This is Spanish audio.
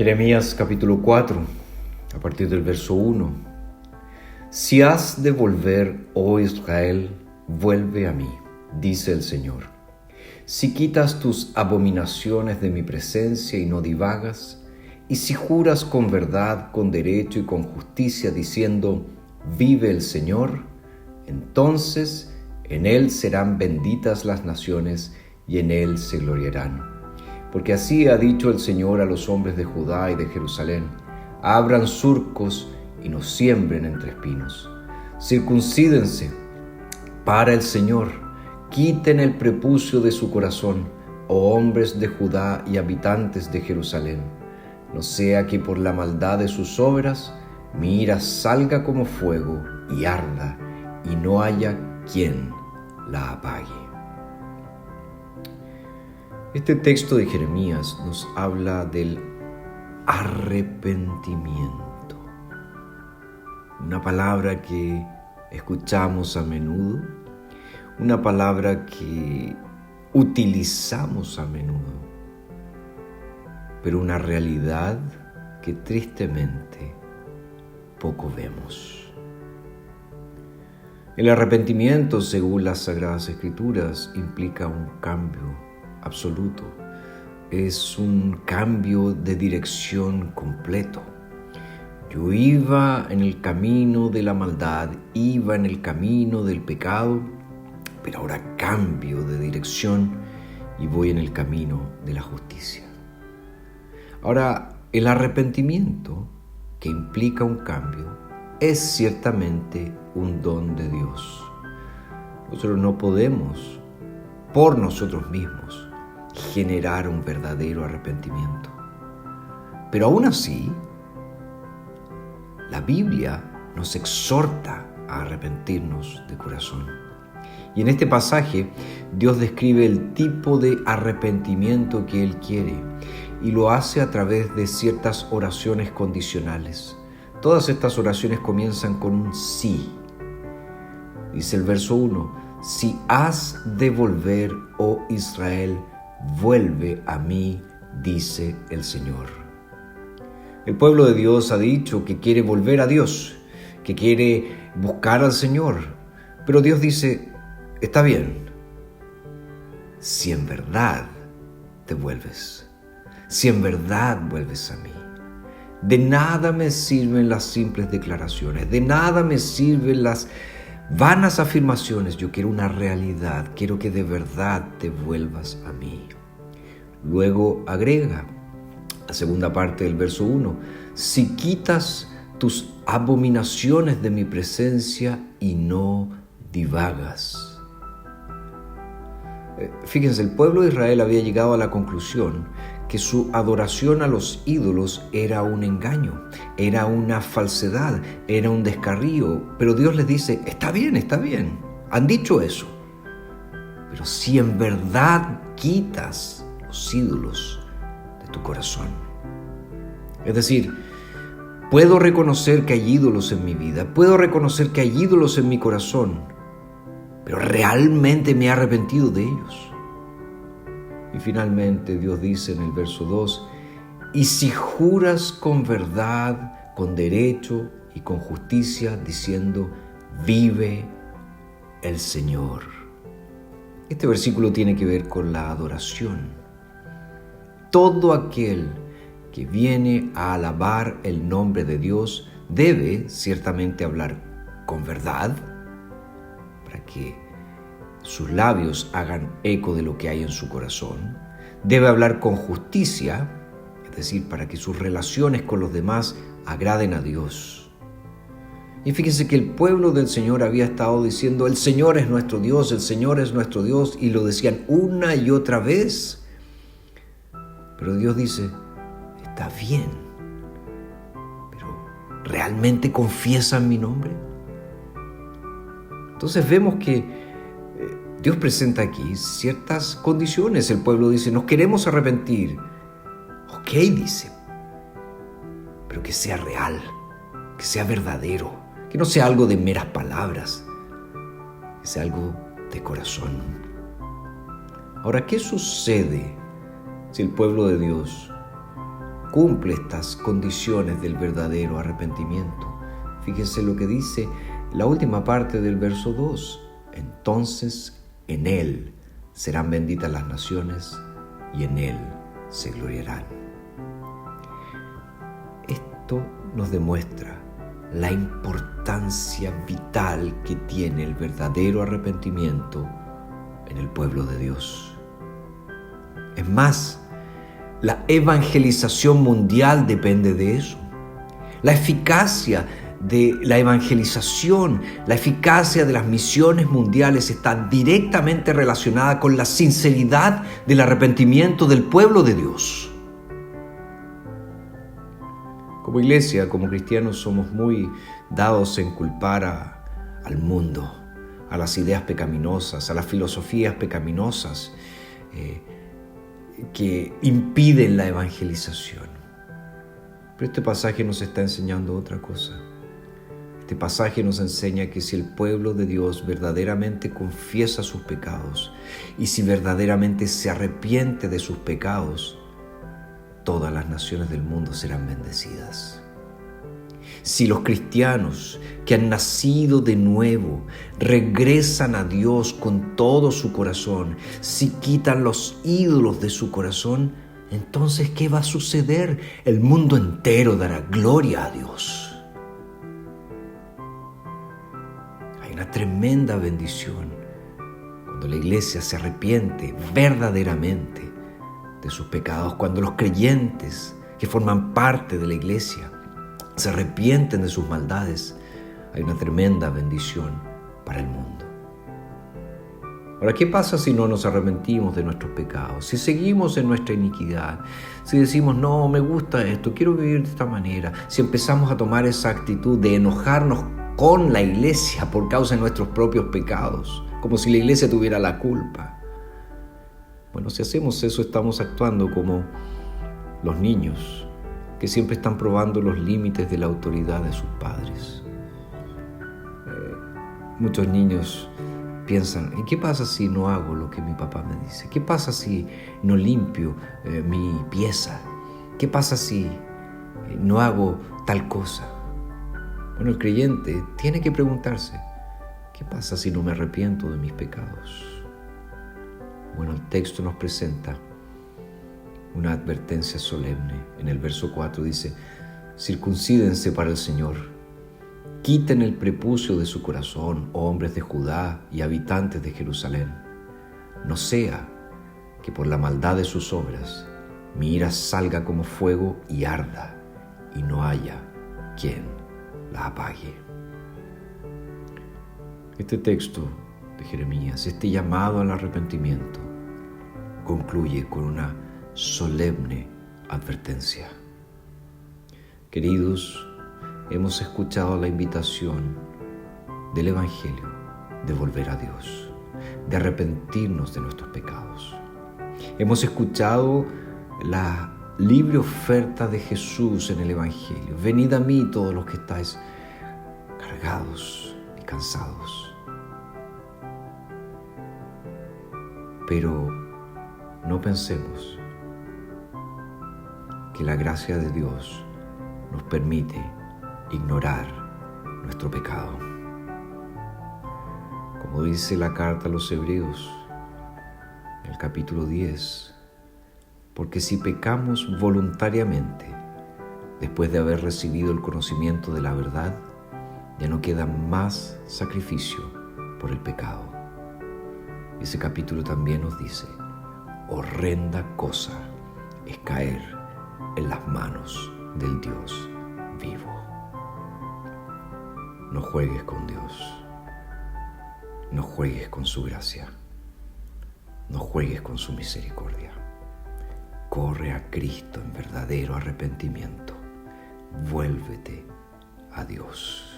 Jeremías capítulo 4, a partir del verso 1. Si has de volver, oh Israel, vuelve a mí, dice el Señor. Si quitas tus abominaciones de mi presencia y no divagas, y si juras con verdad, con derecho y con justicia, diciendo, vive el Señor, entonces en Él serán benditas las naciones y en Él se gloriarán. Porque así ha dicho el Señor a los hombres de Judá y de Jerusalén: abran surcos y no siembren entre espinos. Circuncídense para el Señor, quiten el prepucio de su corazón, oh hombres de Judá y habitantes de Jerusalén. No sea que por la maldad de sus obras mi ira salga como fuego y arda, y no haya quien la apague. Este texto de Jeremías nos habla del arrepentimiento, una palabra que escuchamos a menudo, una palabra que utilizamos a menudo, pero una realidad que tristemente poco vemos. El arrepentimiento, según las Sagradas Escrituras, implica un cambio absoluto. Es un cambio de dirección completo. Yo iba en el camino de la maldad, iba en el camino del pecado, pero ahora cambio de dirección y voy en el camino de la justicia. Ahora, el arrepentimiento, que implica un cambio, es ciertamente un don de Dios. Nosotros no podemos, por nosotros mismos, generar un verdadero arrepentimiento. Pero aún así, la Biblia nos exhorta a arrepentirnos de corazón. Y en este pasaje, Dios describe el tipo de arrepentimiento que Él quiere y lo hace a través de ciertas oraciones condicionales. Todas estas oraciones comienzan con un sí. Dice el verso 1, si has de volver, oh Israel, vuelve a mí, dice el Señor. El pueblo de Dios ha dicho que quiere volver a Dios, que quiere buscar al Señor. Pero Dios dice, está bien, si en verdad te vuelves, si en verdad vuelves a mí. De nada me sirven las simples declaraciones, de nada me sirven las vanas afirmaciones. Yo quiero una realidad, quiero que de verdad te vuelvas a mí. Luego agrega la segunda parte del verso 1, si quitas tus abominaciones de mi presencia y no divagas. Fíjense, el pueblo de Israel había llegado a la conclusión que su adoración a los ídolos era un engaño, era una falsedad, era un descarrío. Pero Dios les dice, está bien, han dicho eso. Pero si en verdad quitas los ídolos de tu corazón. Es decir, puedo reconocer que hay ídolos en mi vida, puedo reconocer que hay ídolos en mi corazón, pero realmente me he arrepentido de ellos. Y finalmente Dios dice en el verso 2, y si juras con verdad, con derecho y con justicia, diciendo, vive el Señor. Este versículo tiene que ver con la adoración. Todo aquel que viene a alabar el nombre de Dios debe ciertamente hablar con verdad, para que sus labios hagan eco de lo que hay en su corazón. Debe hablar con justicia, es decir, para que sus relaciones con los demás agraden a Dios. Y fíjense que el pueblo del Señor había estado diciendo, el Señor es nuestro Dios, el Señor es nuestro Dios, y lo decían una y otra vez. Pero Dios dice, está bien, pero ¿realmente confiesan mi nombre? Entonces vemos que Dios presenta aquí ciertas condiciones. El pueblo dice, nos queremos arrepentir. Ok, dice, pero que sea real, que sea verdadero, que no sea algo de meras palabras, que sea algo de corazón. Ahora, ¿qué sucede si el pueblo de Dios cumple estas condiciones del verdadero arrepentimiento. Fíjense lo que dice la última parte del verso 2. Entonces en Él serán benditas las naciones y en Él se gloriarán. Esto nos demuestra la importancia vital que tiene el verdadero arrepentimiento en el pueblo de Dios. Es más, la evangelización mundial depende de eso. La eficacia de la evangelización, la eficacia de las misiones mundiales está directamente relacionada con la sinceridad del arrepentimiento del pueblo de Dios. Como iglesia, como cristianos, somos muy dados en culpar al mundo, a las ideas pecaminosas, a las filosofías pecaminosas que impiden la evangelización. Pero este pasaje nos está enseñando otra cosa. Este pasaje nos enseña que si el pueblo de Dios verdaderamente confiesa sus pecados y si verdaderamente se arrepiente de sus pecados, todas las naciones del mundo serán bendecidas. Si los cristianos que han nacido de nuevo regresan a Dios con todo su corazón, si quitan los ídolos de su corazón, entonces ¿qué va a suceder? El mundo entero dará gloria a Dios. Hay una tremenda bendición cuando la iglesia se arrepiente verdaderamente de sus pecados, cuando los creyentes que forman parte de la iglesia se arrepienten de sus maldades. Hay una tremenda bendición para el mundo. Ahora, ¿qué pasa si no nos arrepentimos de nuestros pecados? Si seguimos en nuestra iniquidad, si decimos, no, me gusta esto, quiero vivir de esta manera, si empezamos a tomar esa actitud de enojarnos con la iglesia por causa de nuestros propios pecados, como si la iglesia tuviera la culpa. Bueno, si hacemos eso, estamos actuando como los niños que siempre están probando los límites de la autoridad de sus padres. Muchos niños piensan, ¿y qué pasa si no hago lo que mi papá me dice? ¿Qué pasa si no limpio mi pieza? ¿Qué pasa si no hago tal cosa? Bueno, el creyente tiene que preguntarse, ¿qué pasa si no me arrepiento de mis pecados? Bueno, el texto nos presenta una advertencia solemne. En el verso 4 dice, circuncídense para el Señor, quiten el prepucio de su corazón, hombres de Judá y habitantes de Jerusalén. No sea que por la maldad de sus obras mi ira salga como fuego y arda, y no haya quien la apague. Este texto de Jeremías, este llamado al arrepentimiento, concluye con una solemne advertencia. Queridos, hemos escuchado la invitación del Evangelio de volver a Dios, de arrepentirnos de nuestros pecados. Hemos escuchado la libre oferta de Jesús en el Evangelio. Venid a mí todos los que estáis cargados y cansados. Pero no pensemos que la gracia de Dios nos permite ignorar nuestro pecado. Como dice la carta a los Hebreos, en el capítulo 10, porque si pecamos voluntariamente, después de haber recibido el conocimiento de la verdad, ya no queda más sacrificio por el pecado. Ese capítulo también nos dice, horrenda cosa es caer en las manos del Dios vivo. No juegues con Dios, no juegues con su gracia, no juegues con su misericordia. Corre a Cristo en verdadero arrepentimiento. Vuélvete a Dios.